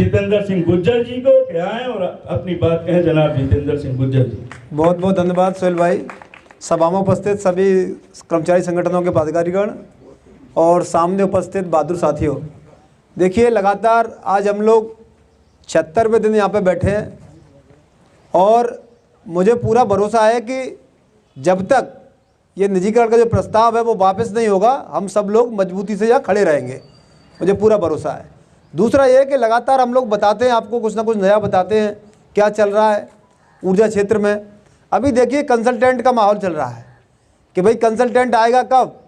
जितेंद्र सिंह गुज्जर जी को कि आएँ और अपनी बात कहें। जनाब जितेंद्र सिंह गुज्जर जी। बहुत बहुत धन्यवाद सोहेल भाई। सभा में उपस्थित सभी कर्मचारी संगठनों के पदाधिकारीगण और सामने उपस्थित बहादुर साथियों, देखिए लगातार आज हम लोग 76वें दिन यहाँ पे बैठे हैं और मुझे पूरा भरोसा है कि जब तक ये निजीकरण का जो प्रस्ताव है वो वापस नहीं होगा, हम सब लोग मजबूती से यहाँ खड़े रहेंगे, मुझे पूरा भरोसा है। दूसरा ये कि लगातार हम लोग बताते हैं आपको, कुछ ना कुछ नया बताते हैं क्या चल रहा है ऊर्जा क्षेत्र में। अभी देखिए कंसल्टेंट का माहौल चल रहा है कि भाई कंसल्टेंट आएगा कब।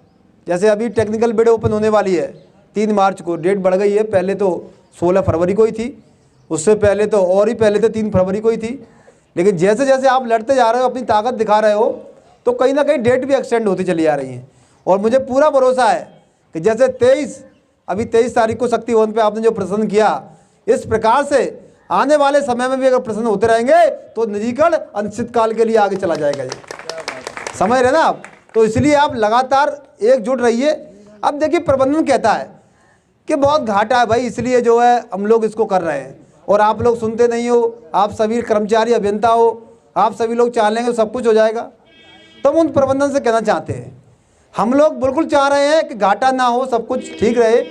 जैसे अभी टेक्निकल बिड ओपन होने वाली है 3 मार्च को, डेट बढ़ गई है, पहले तो 16 फरवरी को ही थी, उससे पहले तो और ही पहले तो 3 फरवरी को ही थी। लेकिन जैसे जैसे आप लड़ते जा रहे हो, अपनी ताकत दिखा रहे हो, तो कहीं ना कहीं डेट भी एक्सटेंड होती चली आ रही है। और मुझे पूरा भरोसा है कि जैसे 23 तारीख को शक्ति भवन पे आपने जो प्रश्न किया, इस प्रकार से आने वाले समय में भी अगर प्रश्न होते रहेंगे तो निजीकरण अनिश्चित काल के लिए आगे चला जाएगा। ये समझ रहे ना आप? तो इसलिए आप लगातार एकजुट रहिए। अब देखिए प्रबंधन कहता है कि बहुत घाटा है भाई, इसलिए जो है हम लोग इसको कर रहे हैं, और आप लोग सुनते नहीं हो। आप सभी कर्मचारी अभियंता हो, आप सभी लोग चाह लेंगे सब कुछ हो जाएगा। तो हम उन प्रबंधन से कहना चाहते हैं, हम लोग बिल्कुल चाह रहे हैं कि घाटा ना हो, सब कुछ ठीक रहे।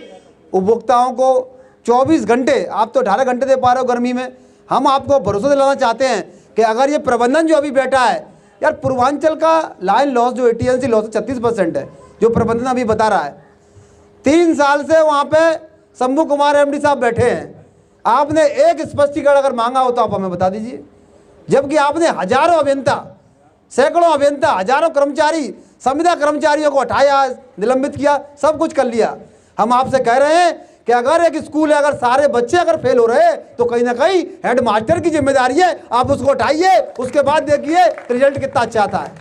उपभोक्ताओं को 24 घंटे, आप तो 18 घंटे दे पा रहे हो गर्मी में, हम आपको भरोसा दिलाना चाहते हैं कि अगर ये प्रबंधन जो अभी बैठा है, यार पूर्वांचल का लाइन लॉस जो AT&C लॉस 36% है, जो प्रबंधन अभी बता रहा है। 3 साल से वहाँ पे शंभू कुमार MD साहब बैठे हैं। आपने एक स्पष्टीकरण अगर मांगा हो तो आप हमें बता दीजिए, जबकि आपने हजारों अभियंता, सैकड़ों अभियंता, हजारों कर्मचारी, संविदा कर्मचारियों को हटाया, निलंबित किया, सब कुछ कर लिया। हम आपसे कह रहे हैं कि अगर एक स्कूल है, अगर सारे बच्चे अगर फेल हो रहे हैं तो कहीं ना कहीं हेड मास्टर की जिम्मेदारी है, आप उसको हटाइए, उसके बाद देखिए रिजल्ट कितना अच्छा आता है।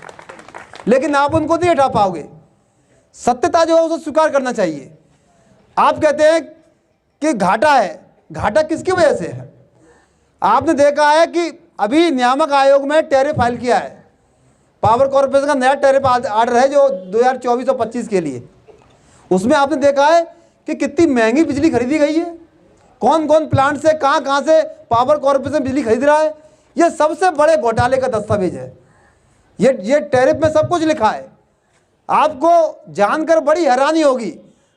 लेकिन आप उनको नहीं हटा पाओगे। सत्यता जो है उसे स्वीकार करना चाहिए। आप कहते हैं कि घाटा है, घाटा किसकी वजह से है? आपने देखा है कि अभी नियामक आयोग में टैरिफ फाइल किया है, पावर कॉर्पोरेशन का नया टैरिफ आर्डर है जो 2024 और 25 के लिए। उसमें आपने देखा है कि कितनी महंगी बिजली खरीदी गई है, कौन कौन प्लांट से कहाँ से पावर कॉर्पोरेशन बिजली खरीद रहा है। ये सबसे बड़े घोटाले का दस्तावेज है। ये टैरिफ में सब कुछ लिखा है। आपको जानकर बड़ी हैरानी होगी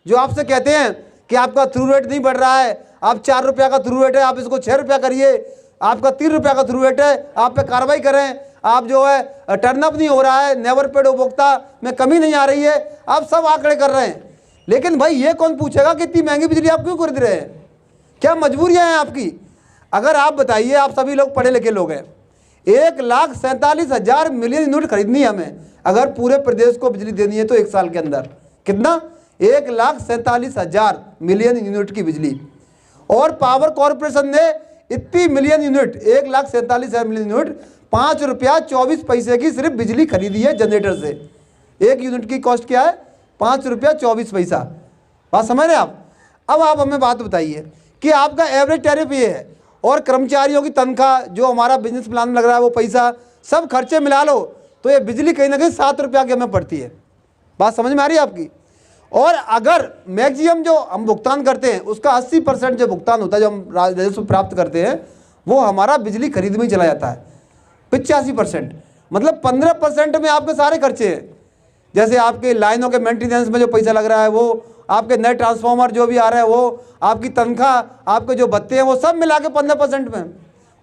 जो आपसे कहते हैं कि आपका थ्रू रेट नहीं बढ़ रहा है, आप 4 रुपया का थ्रू रेट है, आप इसको 6 रुपया करिए, आपका 3 रुपया का थ्रू रेट है, आप पे कार्रवाई करें, आप जो है टर्नअप नहीं हो रहा है, नेवर पेड उपभोक्ता में कमी नहीं आ रही है, आप सब आंकड़े कर रहे हैं। लेकिन भाई ये कौन पूछेगा कि इतनी महंगी बिजली आप क्यों खरीद रहे हैं? क्या मजबूरियां हैं आपकी? अगर आप बताइए, आप सभी लोग पढ़े लिखे लोग हैं, 1,47,000 मिलियन यूनिट खरीदनी है हमें, अगर पूरे प्रदेश को बिजली देनी है तो 1 साल के अंदर। कितना? 1,47,000 मिलियन यूनिट की बिजली। और पावर कॉर्पोरेशन ने इतनी मिलियन यूनिट, 1,47,000 मिलियन यूनिट, 5 रुपया 24 पैसे की सिर्फ बिजली खरीदी है जनरेटर से। 1 यूनिट की कॉस्ट क्या है? 5 रुपया 24 पैसा। बात समझ रहे हैं आप? अब आप हमें बात बताइए कि आपका एवरेज टैरिफ ये है, और कर्मचारियों की तनख्वाह, जो हमारा बिजनेस प्लान में लग रहा है वो पैसा, सब खर्चे मिला लो तो ये बिजली कहीं ना कहीं 7 रुपया की हमें पड़ती है। बात समझ में आ रही है आपकी? और अगर मैक्सिमम जो हम भुगतान करते हैं उसका 80% जो भुगतान होता है, जो हम राजस्व प्राप्त करते हैं, वो हमारा बिजली खरीद में ही चला जाता है। 85%, मतलब 15% में आपके सारे खर्चे हैं। जैसे आपके लाइनों के मेंटेनेंस में जो पैसा लग रहा है वो, आपके नए ट्रांसफार्मर जो भी आ रहे हैं वो, आपकी तनख्वाह, आपके जो भत्ते हैं वो सब मिला के 15% में,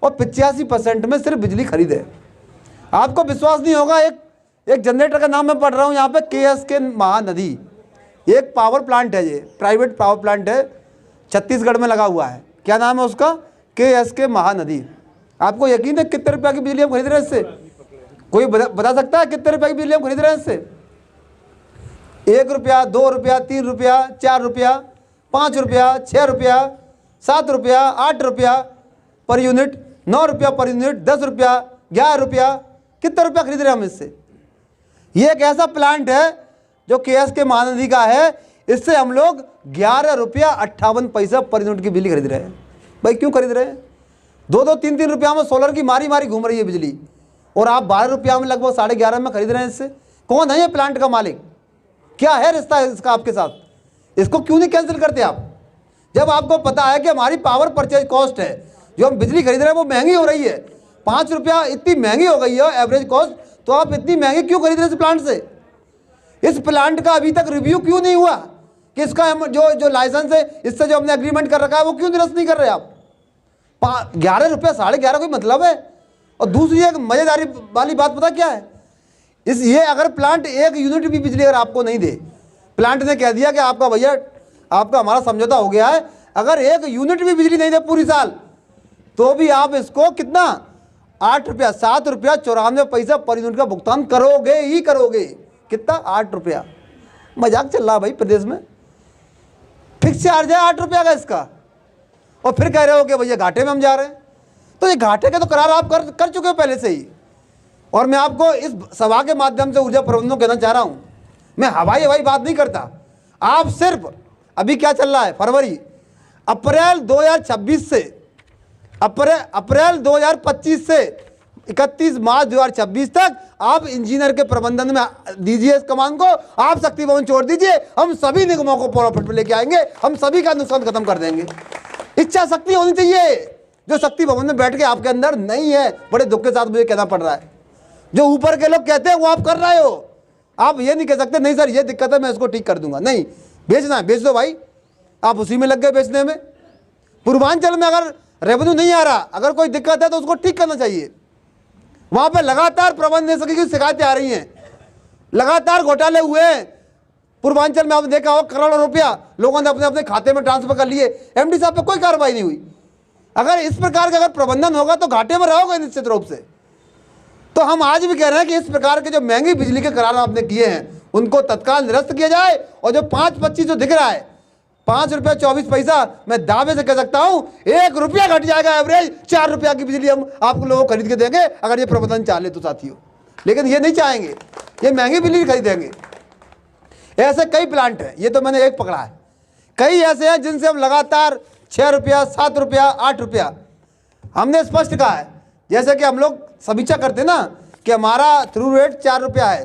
और 85% में सिर्फ बिजली खरीद है। आपको विश्वास नहीं होगा, एक जनरेटर का नाम मैं पढ़ रहा हूँ यहाँ पे, KSK महानदी, एक पावर प्लांट है, ये प्राइवेट पावर प्लांट है, छत्तीसगढ़ में लगा हुआ है। क्या नाम है उसका? KSK महानदी। आपको यकीन है कितने रुपया की बिजली हम खरीद रहे हैं इससे? कोई बता सकता है कितने रुपया की बिजली हम खरीद रहे हैं इससे? 1 रुपया, 2 रुपया, 3 रुपया, 4 रुपया, 5 रुपया, 6 रुपया, 7 रुपया, 8 रुपया पर यूनिट, 9 रुपया पर यूनिट, 10 रुपया, 11 रुपया, कितने रुपया खरीद रहे हैं हम इससे? ये एक ऐसा प्लांट है जो KSK महानदी का है, इससे हम लोग 11 रुपया 58 पैसा पर यूनिट की बिजली खरीद रहे हैं। भाई क्यों खरीद रहे हैं? 2-2, 3-3 रुपया में सोलर की मारी मारी घूम रही है बिजली, और आप 12 रुपया में, लगभग 11.5 में खरीद रहे हैं इससे। कौन है ये प्लांट का मालिक? क्या है रिश्ता इसका आपके साथ? इसको क्यों नहीं कैंसिल करते आप? जब आपको पता है कि हमारी पावर परचेज कॉस्ट है, जो हम बिजली खरीद रहे हैं वो महंगी हो रही है, 5 रुपया इतनी महंगी हो गई है एवरेज कॉस्ट, तो आप इतनी महंगी क्यों खरीद रहे हैं इस प्लांट से? इस प्लांट का अभी तक रिव्यू क्यों नहीं हुआ कि इसका हम जो लाइसेंस है, इससे जो हमने एग्रीमेंट कर रखा है वो क्यों निरस्त नहीं कर रहे आप? 11 रुपया 11.5 कोई मतलब है? और दूसरी एक मजेदारी वाली बात पता क्या है, ये अगर प्लांट एक यूनिट भी बिजली अगर आपको नहीं दे, प्लांट ने कह दिया कि आपका भैया आपका हमारा समझौता हो गया है, अगर एक यूनिट भी बिजली नहीं दे पूरी साल, तो भी आप इसको कितना 8 रुपया 7 रुपया 94 पैसा पर यूनिट का भुगतान करोगे ही करोगे। कितना? 8 रुपया। मजाक चल रहा भाई प्रदेश में, फिक्स चार्ज है 8 रुपया का इसका, और फिर कह रहे हो कि भैया घाटे में हम जा रहे हैं। तो ये घाटे का तो करार आप कर चुके हो पहले से ही। और मैं आपको इस सभा के माध्यम से ऊर्जा प्रबंधन कहना चाह रहा हूं, मैं हवाई बात नहीं करता। आप सिर्फ अभी क्या चल रहा है, फरवरी अप्रैल 2026 से अप्रैल 2025 से 31 मार्च 2026 तक आप इंजीनियर के प्रबंधन में दीजिए इस कमान को, आप शक्ति भवन छोड़ दीजिए, हम सभी निगमों को प्रॉफिट में लेके आएंगे, हम सभी का नुकसान खत्म कर देंगे। इच्छा शक्ति होनी चाहिए, जो शक्ति भवन में बैठ के आपके अंदर नहीं है। बड़े दुख के साथ मुझे कहना पड़ रहा है, जो ऊपर के लोग कहते हैं वो आप कर रहे हो। आप ये नहीं कह सकते नहीं सर ये दिक्कत है मैं इसको ठीक कर दूंगा, नहीं, बेचना है बेच दो भाई, आप उसी में लग गए बेचने में। पूर्वांचल में अगर रेवेन्यू नहीं आ रहा, अगर कोई दिक्कत है तो उसको ठीक करना चाहिए। वहां पे लगातार प्रबंध निदेशक की शिकायतें आ रही हैं, लगातार घोटाले हुए हैं पूर्वांचल में, आपने देखा हो करोड़ों रुपया लोगों ने अपने अपने खाते में ट्रांसफर कर लिए, एमडी साहब पे कोई कार्रवाई नहीं हुई। अगर इस प्रकार का अगर प्रबंधन होगा तो घाटे में रहोगे निश्चित रूप से। तो हम आज भी कह रहे हैं कि इस प्रकार के जो महंगी बिजली के करार आपने किए हैं उनको तत्काल निरस्त किया जाए, और जो 5.25 जो दिख रहा है 5 रुपया 24 पैसा, मैं दावे से कह सकता हूं 1 रुपया घट जाएगा एवरेज, 4 रुपया की बिजली हम आप लोगों को खरीद के देंगे अगर ये प्रबंधन चाहे तो साथियों। लेकिन ये नहीं चाहेंगे, ये महंगी बिजली खरीदेंगे। ऐसे कई प्लांट हैं, ये तो मैंने एक पकड़ा है, कई ऐसे हैं जिनसे हम लगातार 6 रुपया 7 रुपया 8 रुपया, हमने स्पष्ट कहा है। जैसे कि हम लोग समीक्षा करते हैं ना कि हमारा थ्रू रेट 4 रुपया है,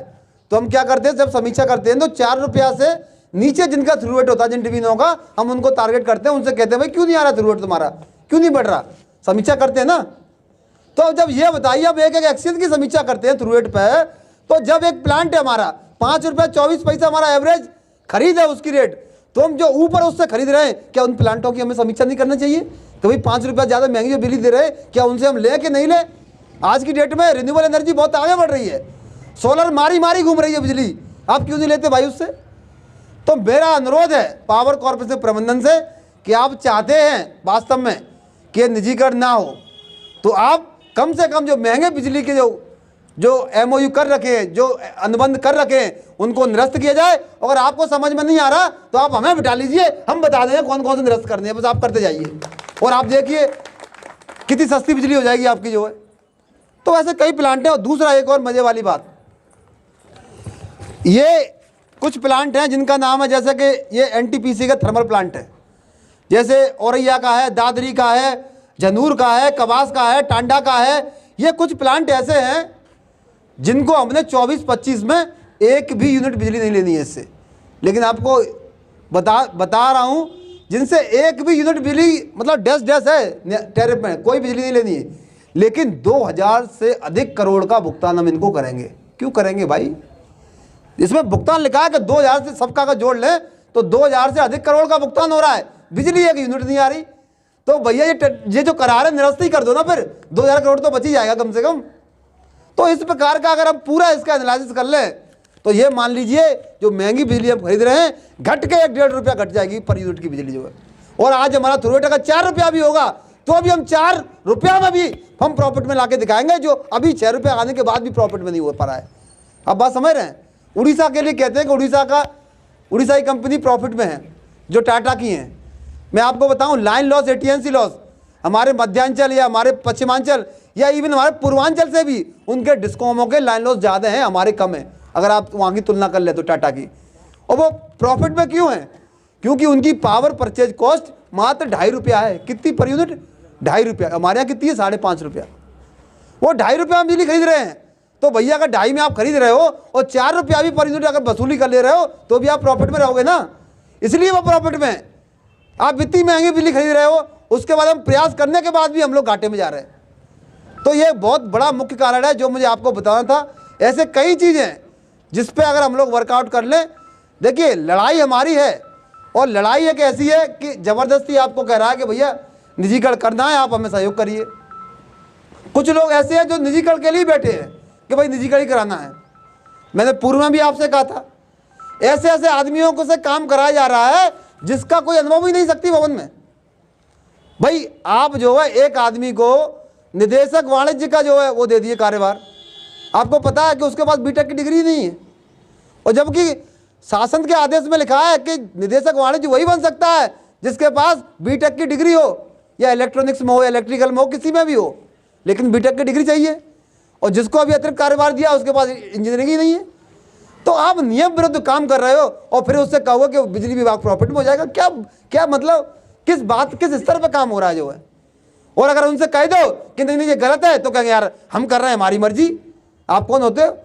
तो हम क्या करते हैं जब समीक्षा करते हैं तो 4 रुपया से नीचे जिनका थ्रू रेट होता है, जिन डिवीजनों का, हम उनको टारगेट करते हैं, उनसे कहते हैं भाई क्यों नहीं आ रहा थ्रू रेट तुम्हारा, क्यों नहीं बढ़ रहा, समीक्षा करते हैं ना। तो जब ये बताइए अब एक एक्सचेंज की समीक्षा करते हैं थ्रू रेट पे, तो जब एक प्लांट है हमारा 5 रुपया 24 पैसा हमारा एवरेज खरीद है उसकी रेट, तो हम जो ऊपर उससे खरीद रहे हैं, क्या उन प्लांटों की हमें समीक्षा नहीं करना चाहिए? तो भाई 5 रुपया ज़्यादा महंगी जो बिजली दे रहे हैं, क्या उनसे हम लें कि नहीं लें? आज की डेट में रिन्यूएबल एनर्जी बहुत आगे बढ़ रही है, सोलर मारी घूम रही है बिजली, आप क्यों नहीं लेते भाई उससे? तो मेरा अनुरोध है पावर कॉर्पोरेशन प्रबंधन से कि आप चाहते हैं वास्तव में कि निजीकरण ना हो, तो आप कम से कम जो महंगे बिजली के जो एमओयू कर रखे हैं, जो अनुबंध कर रखे हैं, उनको निरस्त किया जाए। अगर आपको समझ में नहीं आ रहा तो आप हमें बिठा लीजिए, हम बता देंगे कौन कौन से निरस्त करने हैं, बस आप करते जाइए और आप देखिए कितनी सस्ती बिजली हो जाएगी आपकी जो है। तो ऐसे कई प्लांट हैं। और दूसरा एक और मजे वाली बात, ये कुछ प्लांट हैं जिनका नाम है, जैसे कि ये एनटीपीसी का थर्मल प्लांट है, जैसे औरैया का है, दादरी का है, जनूर का है, कबास का है, टांडा का है। ये कुछ प्लांट ऐसे हैं जिनको हमने 24-25 में एक भी यूनिट बिजली नहीं लेनी है इससे, लेकिन आपको बता रहा हूँ जिनसे एक भी यूनिट बिजली मतलब डैश है टैरिफ में, कोई बिजली नहीं लेनी है, लेकिन 2000 से अधिक करोड़ का भुगतान हम इनको करेंगे। क्यों करेंगे भाई? इसमें भुगतान लिखा है कि 2000 से सबका का जोड़ लें तो 2000 से अधिक करोड़ का भुगतान हो रहा है, बिजली एक यूनिट नहीं आ रही। तो भैया ये जो करार है निरस्त ही कर दो ना, फिर 2000 करोड़ तो बच ही जाएगा कम से कम। तो इस प्रकार का अगर हम पूरा इसका एनालिसिस कर लें तो ये मान लीजिए जो महंगी बिजली हम खरीद रहे हैं घट के 1-1.5 रुपया घट जाएगी पर यूनिट की बिजली जो है। और आज हमारा थ्रू रेट अगर 4 रुपया भी होगा तो अभी हम 4 रुपया में भी हम प्रॉफिट में लाके दिखाएंगे, जो अभी 6 रुपया आने के बाद भी प्रॉफिट में नहीं हो पा रहा है। अब बात समझ रहे हैं? उड़ीसा के लिए कहते हैं कि उड़ीसा की कंपनी प्रॉफिट में है जो टाटा की है। मैं आपको बताऊं लाइन लॉस, एटीएनसी लॉस हमारे मध्यांचल या हमारे पश्चिमांचल या इवन हमारे पूर्वांचल से भी उनके डिस्कॉमों के लाइन लॉस ज़्यादा हैं, हमारे कम है अगर आप वहाँ की तुलना कर ले तो टाटा की। और वो प्रॉफिट में क्यों है? क्योंकि उनकी पावर परचेज कॉस्ट मात्र 2.5 रुपया है। कितनी पर यूनिट? 2.5 रुपया। हमारे यहाँ कितनी है? 5.5 रुपया। वो 2.5 रुपया हम बिजली खरीद रहे हैं। तो भैया अगर 2.5 में आप खरीद रहे हो और 4 रुपया भी पर यूनिट अगर वसूली कर ले रहे हो तो भी आप प्रॉफिट में रहोगे ना, इसलिए वो प्रॉफिट में आप इतनी महंगी बिजली खरीद रहे हो, उसके बाद हम प्रयास करने के बाद भी हम लोग घाटे में जा रहे हैं। तो ये बहुत बड़ा मुख्य कारण है जो मुझे आपको बताना था। ऐसे कई चीज़ें हैं जिस पे अगर हम लोग वर्कआउट कर लें। देखिए, लड़ाई हमारी है, और लड़ाई एक ऐसी है कि ज़बरदस्ती आपको कह रहा है कि भैया निजीकरण करना है, आप हमें सहयोग करिए। कुछ लोग ऐसे हैं जो निजीकरण के लिए बैठे हैं कि भाई निजीकरण ही कराना है। मैंने पूर्व में भी आपसे कहा था, ऐसे ऐसे आदमियों को से काम कराया जा रहा है जिसका कोई अनुभव ही नहीं शक्ति भवन में। भाई आप जो है एक आदमी को निदेशक वाणिज्य का जो है वो दे दिए कार्यभार। आपको पता है कि उसके पास बीटेक की डिग्री नहीं है, और जबकि शासन के आदेश में लिखा है कि निदेशक वाणिज्य वही बन सकता है जिसके पास बीटेक की डिग्री हो, या इलेक्ट्रॉनिक्स में हो, इलेक्ट्रिकल में हो, किसी में भी हो, लेकिन बीटेक की डिग्री चाहिए। और जिसको अभी अतिरिक्त कार्यभार दिया उसके पास इंजीनियरिंग ही नहीं है। तो आप नियम विरुद्ध काम कर रहे हो और फिर उससे कहोगे कि बिजली विभाग प्रॉफिट में हो जाएगा। क्या क्या मतलब, किस बात, किस स्तर पर काम हो रहा है जो है। और अगर उनसे कह दो कि नहीं ये गलत है तो कहेंगे यार हम कर रहे हैं, हमारी मर्जी। आप कौन होते हो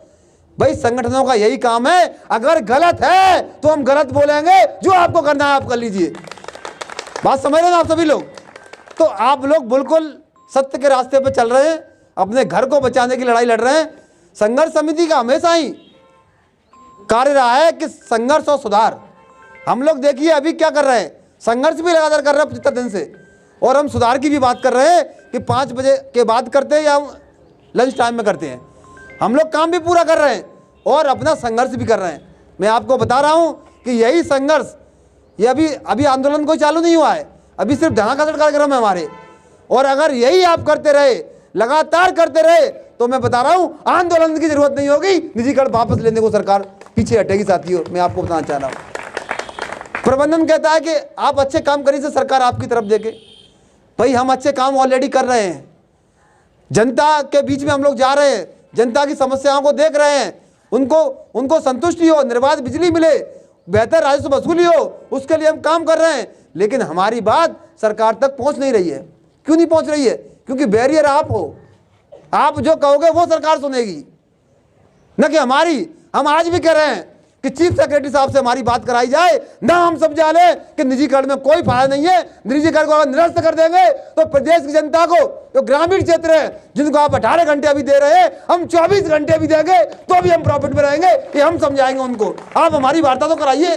भाई? संगठनों का यही काम है, अगर गलत है तो हम गलत बोलेंगे, जो आपको करना है आप कर लीजिए। बात समझ रहे हैं आप सभी लोग? तो आप लोग बिल्कुल सत्य के रास्ते पर चल रहे हैं, अपने घर को बचाने की लड़ाई लड़ रहे हैं। संघर्ष समिति का हमेशा ही कार्य रहा है कि संघर्ष और सुधार। हम लोग देखिए अभी क्या कर रहे हैं, संघर्ष भी लगातार कर रहे हैं 75 दिन से, और हम सुधार की भी बात कर रहे हैं कि 5 बजे के बाद करते हैं या लंच टाइम में करते हैं। हम लोग काम भी पूरा कर रहे हैं और अपना संघर्ष भी कर रहे हैं। मैं आपको बता रहा हूं कि यही संघर्ष, ये अभी आंदोलन कोई चालू नहीं हुआ है, अभी सिर्फ ढांकागढ़ कार्यक्रम है हमारे। और अगर यही आप करते रहे, लगातार करते रहे, तो मैं बता रहा हूं आंदोलन की जरूरत नहीं होगी, निजीकरण वापस लेने को सरकार पीछे हटेगी। साथियों, मैं आपको बताना चाह रहा हूं, प्रबंधन कहता है कि आप अच्छे काम करिए से सरकार आपकी तरफ देखे। भाई हम अच्छे काम ऑलरेडी कर रहे हैं, जनता के बीच में हम लोग जा रहे हैं, जनता की समस्याओं को देख रहे हैं, उनको संतुष्टि हो, निर्बाध बिजली मिले, बेहतर राजस्व वसूली हो, उसके लिए हम काम कर रहे हैं। लेकिन हमारी बात सरकार तक पहुंच नहीं रही है। क्यों नहीं पहुंच रही है? क्योंकि बैरियर आप हो। आप जो कहोगे वो सरकार सुनेगी, न कि हमारी। हम आज भी कह रहे हैं कि चीफ सेक्रेटरी साहब से हमारी बात कराई जाए, ना हम सब जाने कि निजीकरण में कोई फायदा नहीं है। निजीकरण को अगर निरस्त कर देंगे तो प्रदेश की जनता को, जो ग्रामीण क्षेत्र है जिनको आप 18 घंटे अभी दे रहे हैं, हम 24 घंटे भी देंगे तो भी हम प्रॉफिट में रहेंगे। ये हम समझाएंगे उनको। आप हमारी वार्ता तो कराइए,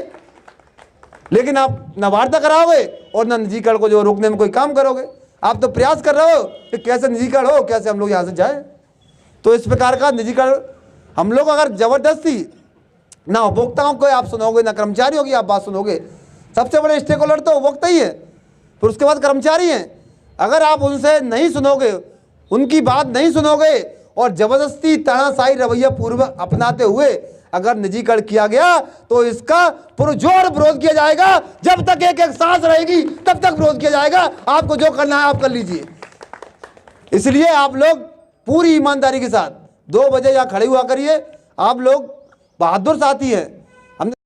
लेकिन आप न वार्ता कराओगे और न निजीकरण को जो रोकने में कोई काम करोगे। आप तो प्रयास कर रहे हो कि कैसे निजीकरण हो, कैसे हम लोग यहाँ से जाए। तो इस प्रकार का निजीकरण हम लोग अगर जबरदस्ती, ना उपभोक्ताओं को आप सुनोगे, ना कर्मचारियों की आप बात सुनोगे। सबसे बड़े स्टेक होल्डर तो उपभोक्ता ही है, फिर उसके बाद कर्मचारी हैं। अगर आप उनसे नहीं सुनोगे, उनकी बात नहीं सुनोगे और जबरदस्ती तानाशाही रवैया पूर्व अपनाते हुए अगर निजीकरण किया गया तो इसका पुरजोर विरोध किया जाएगा। जब तक एक एक सांस रहेगी तब तक विरोध किया जाएगा। आपको जो करना है आप कर लीजिए। इसलिए आप लोग पूरी ईमानदारी के साथ 2 बजे यहाँ खड़े हुआ करिए। आप लोग बहादुर साथी हैं।